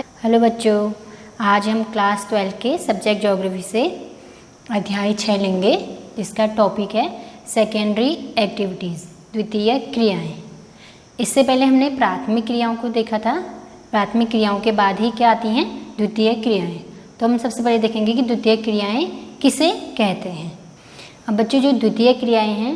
Hello बच्चों, आज हम क्लास 12 के सब्जेक्ट ज्योग्राफी से अध्याय 6 लेंगे, जिसका टॉपिक है सेकेंडरी एक्टिविटीज़, द्वितीय क्रियाएं। इससे पहले हमने प्राथमिक क्रियाओं को देखा था। प्राथमिक क्रियाओं के बाद ही क्या आती हैं? द्वितीय क्रियाएं। तो हम सबसे पहले देखेंगे कि द्वितीय क्रियाएं किसे कहते हैं। अब बच्चों, जो द्वितीय क्रियाएं हैं,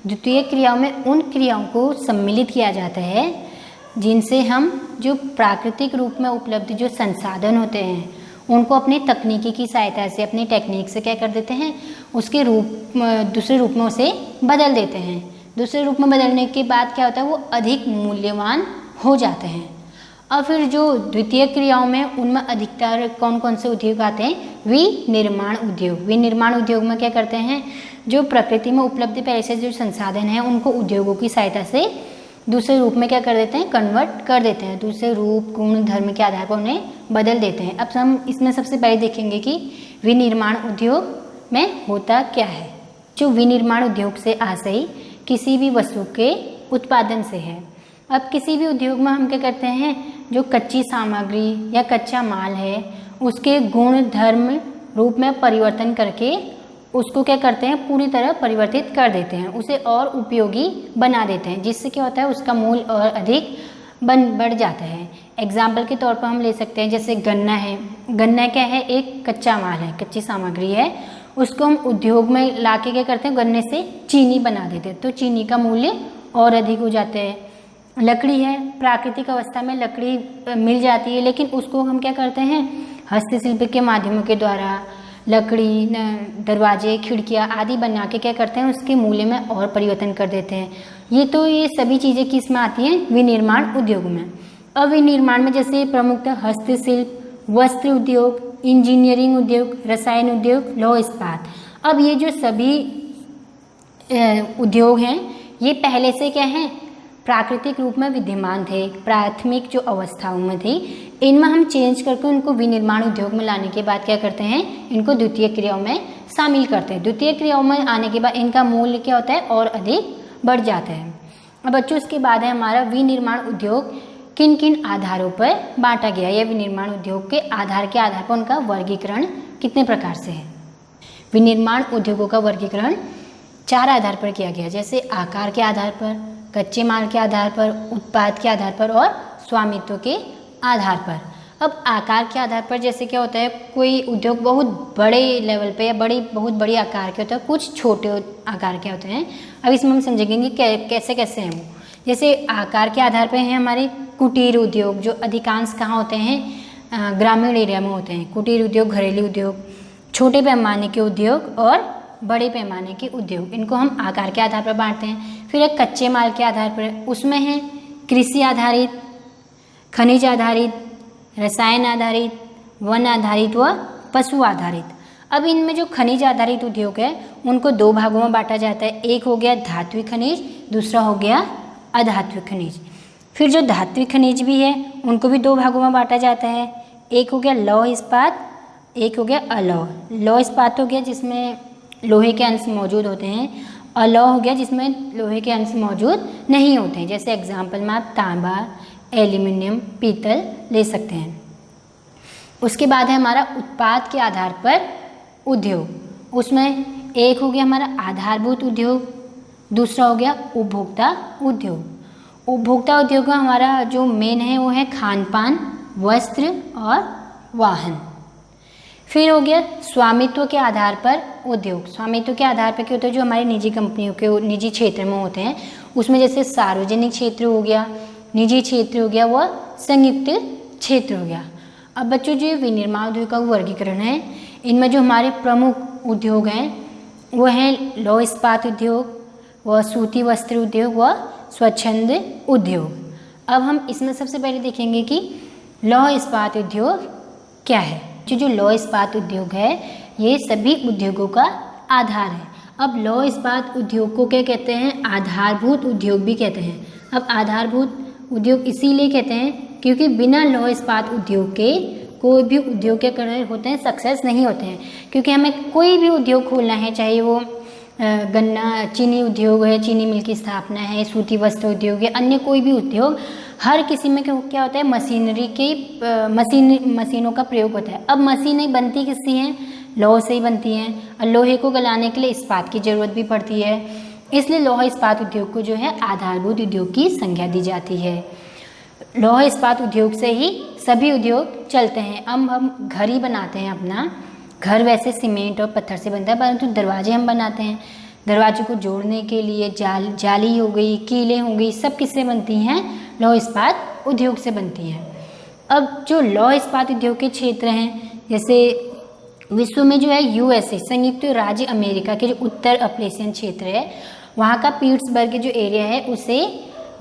द्वितीय क्रियाओं में उन क्रियाओं को सम्मिलित किया जाता है जिनसे हम जो प्राकृतिक रूप में उपलब्ध जो संसाधन होते हैं उनको अपनी तकनीकी की सहायता से, अपनी टेक्निक से क्या कर देते हैं, उसके दूसरे रूप में उसे बदल देते हैं। दूसरे रूप में बदलने के बाद क्या होता है, वो अधिक मूल्यवान हो जाते हैं। और फिर जो द्वितीय क्रियाओं में, उनमें अधिकतर कौन कौन से उद्योग आते हैं? विनिर्माण उद्योग। विनिर्माण उद्योग में क्या करते हैं, जो प्रकृति में उपलब्ध पहले से जो संसाधन हैं उनको उद्योगों की सहायता से दूसरे रूप में क्या कर देते हैं, कन्वर्ट कर देते हैं। दूसरे रूप, गुण, धर्म के आधार पर उन्हें बदल देते हैं। अब हम इसमें सबसे पहले देखेंगे कि विनिर्माण उद्योग में होता क्या है। जो विनिर्माण उद्योग से आशय किसी भी वस्तु के उत्पादन से है। अब किसी भी उद्योग में हम क्या करते हैं, जो कच्ची सामग्री या कच्चा माल है उसके गुण, धर्म, रूप में परिवर्तन करके उसको क्या करते हैं, पूरी तरह परिवर्तित कर देते हैं, उसे और उपयोगी बना देते हैं, जिससे क्या होता है, उसका मूल्य और अधिक बढ़ जाता है। एग्जाम्पल के तौर पर हम ले सकते हैं, जैसे गन्ना है। गन्ना क्या है? एक कच्चा माल है, कच्ची सामग्री है। उसको हम उद्योग में ला के क्या करते हैं, गन्ने से चीनी बना देते हैं, तो चीनी का मूल्य और अधिक हो जाता है। लकड़ी है, प्राकृतिक अवस्था में लकड़ी मिल जाती है, लेकिन उसको हम क्या करते हैं, हस्तशिल्प के माध्यमों के द्वारा लकड़ी, दरवाजे, खिड़कियाँ आदि बना के क्या करते हैं, उसके मूल्य में और परिवर्तन कर देते हैं। ये सभी चीज़ें किस में आती हैं? विनिर्माण उद्योग में। अब विनिर्माण में जैसे प्रमुखतः हस्तशिल्प, वस्त्र उद्योग, इंजीनियरिंग उद्योग, रसायन उद्योग, लौह इस्पात। अब ये जो सभी उद्योग हैं, ये पहले से क्या हैं, प्राकृतिक रूप में विद्यमान थे, प्राथमिक जो अवस्थाओं में थी। इनमें हम चेंज करके उनको विनिर्माण उद्योग में लाने के बाद क्या करते हैं, इनको द्वितीय क्रियाओं में शामिल करते हैं। द्वितीय क्रियाओं में आने के बाद इनका मूल्य क्या होता है, और अधिक बढ़ जाता है। अब बच्चों, इसके बाद है हमारा विनिर्माण उद्योग किन किन आधारों पर बांटा गया, या विनिर्माण उद्योग के आधार पर उनका वर्गीकरण कितने प्रकार से है। विनिर्माण उद्योगों का वर्गीकरण 4 आधार पर किया गया, जैसे आकार के आधार पर, कच्चे माल के आधार पर, उत्पाद के आधार पर और स्वामित्व के आधार पर। अब आकार के आधार पर जैसे क्या होता है, कोई उद्योग बहुत बड़े लेवल पे या बहुत बड़ी आकार के होता है, कुछ छोटे आकार के होते हैं। अब इसमें हम समझेंगे कैसे कैसे हैं वो। जैसे आकार के आधार पर हैं हमारे कुटीर उद्योग, जो अधिकांश कहाँ होते हैं, ग्रामीण एरिया में होते हैं। कुटीर उद्योग, घरेलू उद्योग, छोटे पैमाने के उद्योग और बड़े पैमाने के उद्योग, इनको हम आकार के आधार पर बांटते हैं। फिर एक कच्चे माल के आधार पर, उसमें है कृषि आधारित, खनिज आधारित, रसायन आधारित, वन आधारित व पशु आधारित। अब इनमें जो खनिज आधारित उद्योग है उनको 2 भागों में बांटा जाता है। एक हो गया धात्विक खनिज, दूसरा हो गया अधात्विक खनिज। फिर जो धात्विक खनिज भी है उनको भी 2 भागों में बांटा जाता है। एक हो गया लौह इस्पात, एक हो गया अलौह। लौह इस्पात हो गया जिसमें लोहे के अंश मौजूद होते हैं, अलौह हो गया जिसमें लोहे के अंश मौजूद नहीं होते हैं। जैसे एग्जाम्पल में आप तांबा, एल्यूमिनियम, पीतल ले सकते हैं। उसके बाद है हमारा उत्पाद के आधार पर उद्योग। उसमें एक हो गया हमारा आधारभूत उद्योग, दूसरा हो गया उपभोक्ता उद्योग। उपभोक्ता उद्योग का हमारा जो मेन है वो है खान पान, वस्त्र और वाहन। फिर हो गया स्वामित्व के आधार पर उद्योग। स्वामित्व के आधार पर क्या होता है, जो हमारी निजी कंपनियों के निजी क्षेत्र में होते हैं, उसमें जैसे सार्वजनिक क्षेत्र हो गया, निजी क्षेत्र हो गया, वह संयुक्त क्षेत्र हो गया। अब बच्चों, जो विनिर्माण उद्योग का वर्गीकरण है, इनमें जो हमारे प्रमुख उद्योग हैं वो हैं लौह इस्पात उद्योग, व सूती वस्त्र उद्योग व स्वच्छंद उद्योग। अब हम इसमें सबसे पहले देखेंगे कि लौह इस्पात उद्योग क्या है। जो लौह इस्पात उद्योग है, ये सभी उद्योगों का आधार है। अब लौह इस्पात उद्योग को क्या कहते हैं, आधारभूत उद्योग भी कहते हैं। अब आधारभूत उद्योग इसीलिए कहते हैं क्योंकि बिना लौह इस्पात उद्योग के कोई भी उद्योग क्या कर रहे होते हैं, सक्सेस नहीं होते हैं। क्योंकि हमें कोई भी उद्योग खोलना है, चाहे वो गन्ना चीनी उद्योग है, चीनी मिल की स्थापना है, सूती वस्त्र उद्योग है, अन्य कोई भी उद्योग, हर किसी में क्या होता है, मशीनरी की मशीनों का प्रयोग होता है। अब मशीनें बनती किससे हैं, लोहे से ही बनती हैं, और लोहे को गलाने के लिए इस्पात की ज़रूरत भी पड़ती है, इसलिए लोहा इस्पात उद्योग को जो है आधारभूत उद्योग की संज्ञा दी जाती है। लोहा इस्पात उद्योग से ही सभी उद्योग चलते हैं। अब हम घर ही बनाते हैं, अपना घर वैसे सीमेंट और पत्थर से बनता है, परंतु दरवाजे हम बनाते हैं, दरवाजे को जोड़ने के लिए जाली हो गई, कीलें हो गई, सब किससे बनती हैं, लौह इस्पात उद्योग से बनती हैं। अब जो लौह इस्पात उद्योग के क्षेत्र हैं, जैसे विश्व में जो है यूएसए संयुक्त राज्य अमेरिका के जो उत्तर अप्लेशियन क्षेत्र है, वहाँ का पीट्सबर्ग जो एरिया है उसे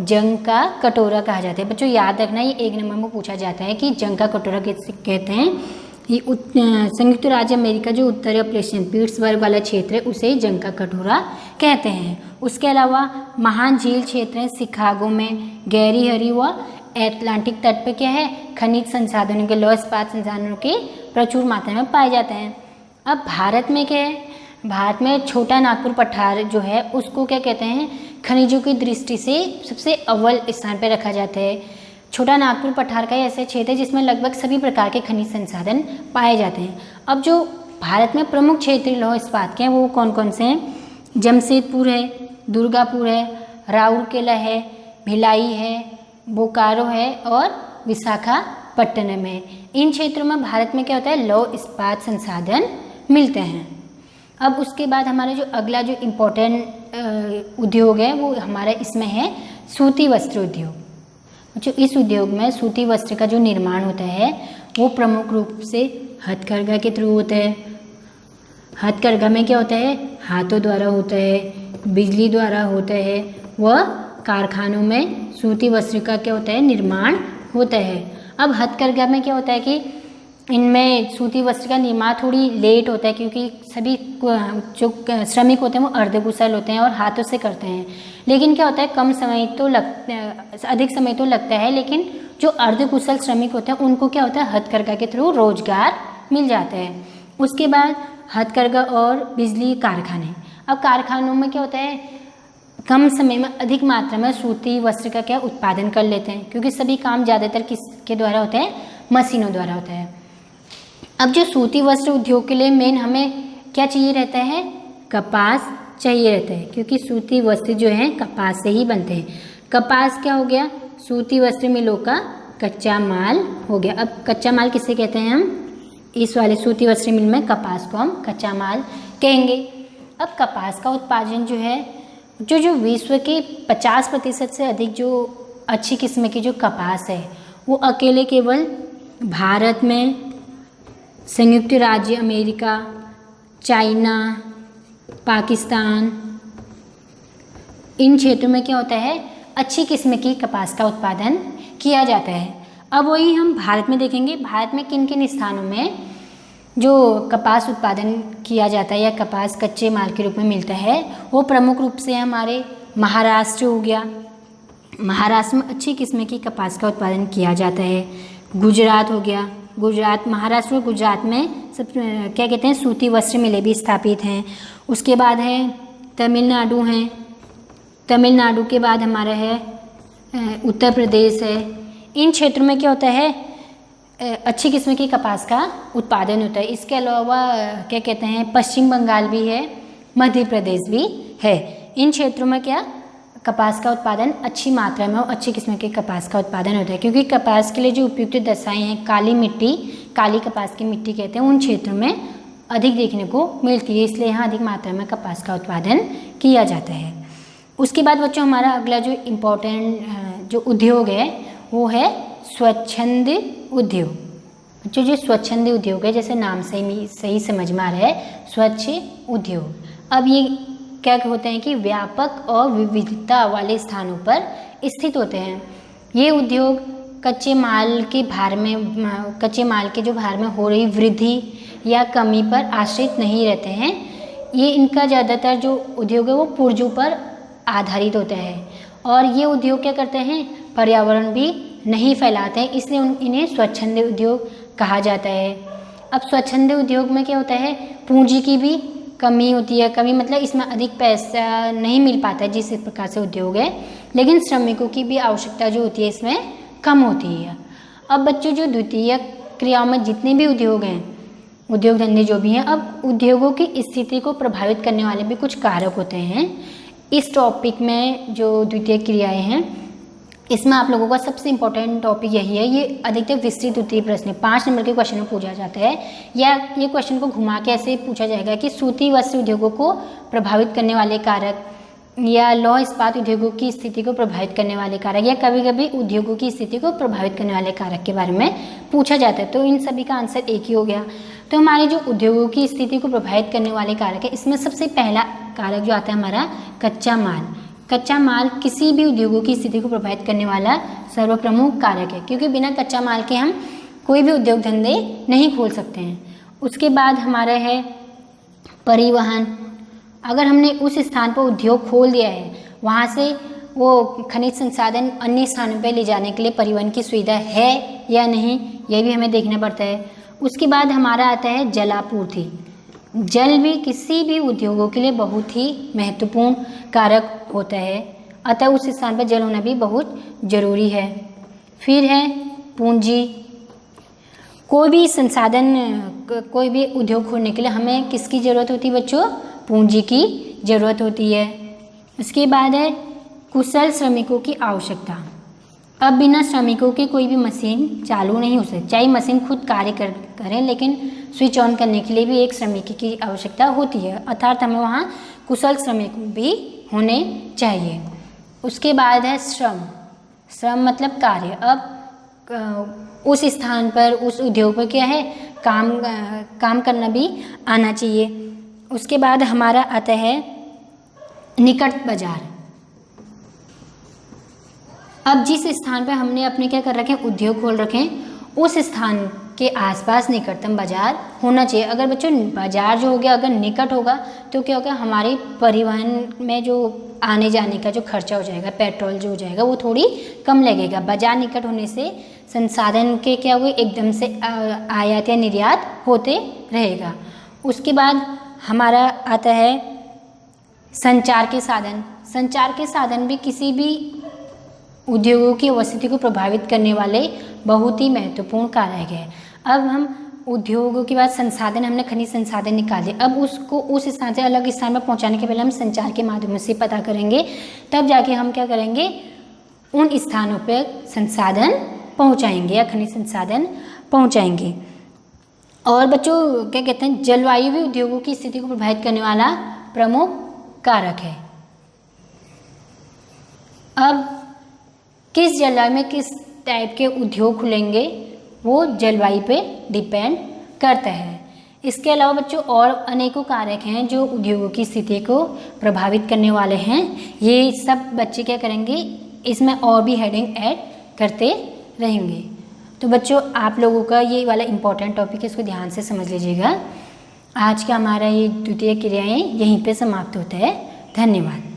जंग का कटोरा कहा जाता है। बच्चों याद रखना, ये 1 नंबर में पूछा जाता है कि जंग का कटोरा किसे कहते हैं। ये संयुक्त राज्य अमेरिका जो उत्तरी अप्लेशियन पीट्सबर्ग वाला क्षेत्र है उसे जंग का कटोरा कहते हैं। उसके अलावा महान झील क्षेत्र है शिकागो में, गैरी हरी व एटलांटिक तट पर क्या है, खनिज संसाधनों के, लौह इस्पात संसाधनों के प्रचुर मात्रा में पाए जाते हैं। अब भारत में क्या है, भारत में छोटा नागपुर पठार जो है उसको क्या कहते हैं, खनिजों की दृष्टि से सबसे अव्वल स्थान पर रखा जाता है। छोटा नागपुर पठार का ऐसा क्षेत्र है जिसमें लगभग सभी प्रकार के खनिज संसाधन पाए जाते हैं। अब जो भारत में प्रमुख क्षेत्रीय लौह इस्पात के हैं वो कौन कौन से हैं, जमशेदपुर है, दुर्गापुर है, राउरकेला है, भिलाई है, बोकारो है और विशाखापट्टनम है। इन क्षेत्रों में भारत में क्या होता है, लौह इस्पात संसाधन मिलते हैं। अब उसके बाद हमारा जो अगला जो इम्पोर्टेंट उद्योग है वो हमारा इसमें है सूती वस्त्र उद्योग। जो इस उद्योग में सूती वस्त्र का जो निर्माण होता है वो प्रमुख रूप से हथकरघा के थ्रू होता है। हथकरघा में क्या होता है, हाथों द्वारा होता है, बिजली द्वारा होता है, व कारखानों में सूती वस्त्र का क्या होता है, निर्माण होता है। अब हथकरघा में क्या होता है कि इनमें सूती वस्त्र का निर्माण थोड़ी लेट होता है, क्योंकि सभी जो श्रमिक होते हैं वो अर्धकुशल होते हैं और हाथों से करते हैं। लेकिन क्या होता है, अधिक समय तो लगता है, लेकिन जो अर्धकुशल श्रमिक होते हैं उनको क्या होता है, हथकरघा के थ्रू रोजगार मिल जाता है। उसके बाद हथकरघा और बिजली कारखाने। अब कारखानों में क्या होता है, कम समय में अधिक मात्रा में सूती वस्त्र का क्या उत्पादन कर लेते हैं, क्योंकि सभी काम ज़्यादातर किसके द्वारा होते हैं, मशीनों द्वारा होता है। अब जो सूती वस्त्र उद्योग के लिए मेन हमें क्या चाहिए रहता है, कपास चाहिए रहता है, क्योंकि सूती वस्त्र जो है कपास से ही बनते हैं। कपास क्या हो गया, सूती वस्त्र मिलों का कच्चा माल हो गया। अब कच्चा माल किसे कहते हैं, हम इस वाले सूती वस्त्र मिल में कपास को हम कच्चा माल कहेंगे। अब कपास का उत्पादन जो है, जो विश्व के 50% से अधिक जो अच्छी किस्म की जो कपास है वो अकेले केवल भारत में, संयुक्त राज्य अमेरिका, चाइना, पाकिस्तान, इन क्षेत्रों में क्या होता है, अच्छी किस्म की कपास का उत्पादन किया जाता है। अब वही हम भारत में देखेंगे, भारत में किन किन स्थानों में जो कपास उत्पादन किया जाता है या कपास कच्चे माल के रूप में मिलता है, वो प्रमुख रूप से हमारे महाराष्ट्र हो गया, महाराष्ट्र में अच्छी किस्म की कपास का उत्पादन किया जाता है। गुजरात हो गया, गुजरात, महाराष्ट्र और गुजरात में सब क्या कहते हैं, सूती वस्त्र मिलें भी स्थापित हैं। उसके बाद है तमिलनाडु हैं, तमिलनाडु के बाद हमारा है उत्तर प्रदेश है। इन क्षेत्रों में क्या होता है, अच्छी किस्म की कपास का उत्पादन होता है। इसके अलावा क्या कहते हैं, पश्चिम बंगाल भी है, मध्य प्रदेश भी है। इन क्षेत्रों में क्या कपास का उत्पादन अच्छी मात्रा में और अच्छी किस्म के कपास का उत्पादन होता है, क्योंकि कपास के लिए जो उपयुक्त दशाएं हैं, काली मिट्टी, काली कपास की मिट्टी कहते हैं, उन क्षेत्रों में अधिक देखने को मिलती है, इसलिए यहाँ अधिक मात्रा में कपास का उत्पादन किया जाता है। उसके बाद बच्चों हमारा अगला जो इम्पोर्टेंट जो उद्योग है वो है स्वच्छंद उद्योग। बच्चों जो स्वच्छंद उद्योग है, जैसे नाम से ही सही समझ में आ रहा है, स्वच्छ उद्योग। अब ये क्या होते हैं कि व्यापक और विविधता वाले स्थानों पर स्थित होते हैं। ये उद्योग कच्चे माल के भार में हो रही वृद्धि या कमी पर आश्रित नहीं रहते हैं। ये इनका ज़्यादातर जो उद्योग है वो पूर्जों पर आधारित होता है, और ये उद्योग क्या करते हैं, पर्यावरण भी नहीं फैलाते हैं, इसलिए इन्हें स्वच्छंद उद्योग कहा जाता है। अब स्वच्छंद उद्योग में क्या होता है, पूंजी की भी कमी होती है, कमी मतलब इसमें अधिक पैसा नहीं मिल पाता है जिस प्रकार से उद्योग है, लेकिन श्रमिकों की भी आवश्यकता जो होती है इसमें कम होती है। अब बच्चों जो द्वितीय क्रियाओं में जितने भी उद्योग हैं, उद्योग धंधे जो भी हैं, अब उद्योगों की स्थिति को प्रभावित करने वाले भी कुछ कारक होते हैं। इस टॉपिक में जो द्वितीय क्रियाएं हैं इसमें आप लोगों का सबसे इम्पोर्टेंट टॉपिक यही है, ये अधिकतर विस्तृत उत्तरीय प्रश्न 5 नंबर के क्वेश्चन में पूछा जाता है, या ये क्वेश्चन को घुमा के ऐसे पूछा जाएगा कि सूती वस्त्र उद्योगों को प्रभावित करने वाले कारक, या लौह इस्पात उद्योगों की स्थिति को प्रभावित करने वाले कारक, या कभी कभी उद्योगों की स्थिति को प्रभावित करने वाले कारक के बारे में पूछा जाता है। तो इन सभी का आंसर एक ही हो गया। तो हमारे जो उद्योगों की स्थिति को प्रभावित करने वाले कारक है, इसमें सबसे पहला कारक जो आता है हमारा कच्चा माल। कच्चा माल किसी भी उद्योगों की स्थिति को प्रभावित करने वाला सर्वप्रमुख कारक है, क्योंकि बिना कच्चा माल के हम कोई भी उद्योग धंधे नहीं खोल सकते हैं। उसके बाद हमारा है परिवहन। अगर हमने उस स्थान पर उद्योग खोल दिया है, वहाँ से वो खनिज संसाधन अन्य स्थानों पर ले जाने के लिए परिवहन की सुविधा है या नहीं, ये भी हमें देखना पड़ता है। उसके बाद हमारा आता है जलापूर्ति। जल भी किसी भी उद्योगों के लिए बहुत ही महत्वपूर्ण कारक होता है, अतः उस स्थान पर जल होना भी बहुत ज़रूरी है। फिर है पूंजी। कोई भी संसाधन, कोई भी उद्योग खोलने के लिए हमें किसकी ज़रूरत होती है बच्चों? पूंजी की ज़रूरत होती है। उसके बाद है कुशल श्रमिकों की आवश्यकता। अब बिना श्रमिकों के कोई भी मशीन चालू नहीं हो सकती, चाहे मशीन खुद कार्य करें, लेकिन स्विच ऑन करने के लिए भी एक श्रमिक की आवश्यकता होती है, अर्थात हमें वहाँ कुशल श्रमिक भी होने चाहिए। उसके बाद है श्रम। श्रम मतलब कार्य। अब उस स्थान पर, उस उद्योग पर क्या है, काम करना भी आना चाहिए। उसके बाद हमारा आता है निकट बाजार। अब जिस स्थान पर हमने अपने क्या कर रखे हैं, उद्योग खोल रखे हैं, उस स्थान के आसपास निकटतम बाजार होना चाहिए। अगर बच्चों बाजार जो हो गया अगर निकट होगा तो क्या होगा, हमारे परिवहन में जो आने जाने का जो खर्चा हो जाएगा, पेट्रोल जो हो जाएगा वो थोड़ी कम लगेगा। बाजार निकट होने से संसाधन के क्या हुए एकदम से आयात या निर्यात होते रहेगा। उसके बाद हमारा आता है संचार के साधन। संचार के साधन भी किसी भी उद्योगों की उपस्थिति को प्रभावित करने वाले बहुत ही महत्वपूर्ण कारक है। अब हम उद्योगों के बाद संसाधन, हमने खनिज संसाधन निकाले, अब उसको उस स्थान से अलग स्थान पर पहुंचाने के पहले हम संचार के माध्यम से पता करेंगे, तब जाके हम क्या करेंगे, उन स्थानों पर संसाधन पहुंचाएंगे या खनिज संसाधन पहुंचाएंगे। और बच्चों क्या कहते हैं, जलवायु भी उद्योगों की स्थिति को प्रभावित करने वाला प्रमुख कारक है। अब किस जलवायु में किस टाइप के उद्योग खुलेंगे वो जलवायु पे डिपेंड करता है। इसके अलावा बच्चों और अनेकों कारक हैं जो उद्योगों की स्थिति को प्रभावित करने वाले हैं। ये सब बच्चे क्या करेंगे, इसमें और भी हेडिंग ऐड करते रहेंगे। तो बच्चों आप लोगों का ये वाला इम्पोर्टेंट टॉपिक है, इसको ध्यान से समझ लीजिएगा। आज का हमारा ये द्वितीय क्रियाएं यहीं पे समाप्त होता है। धन्यवाद।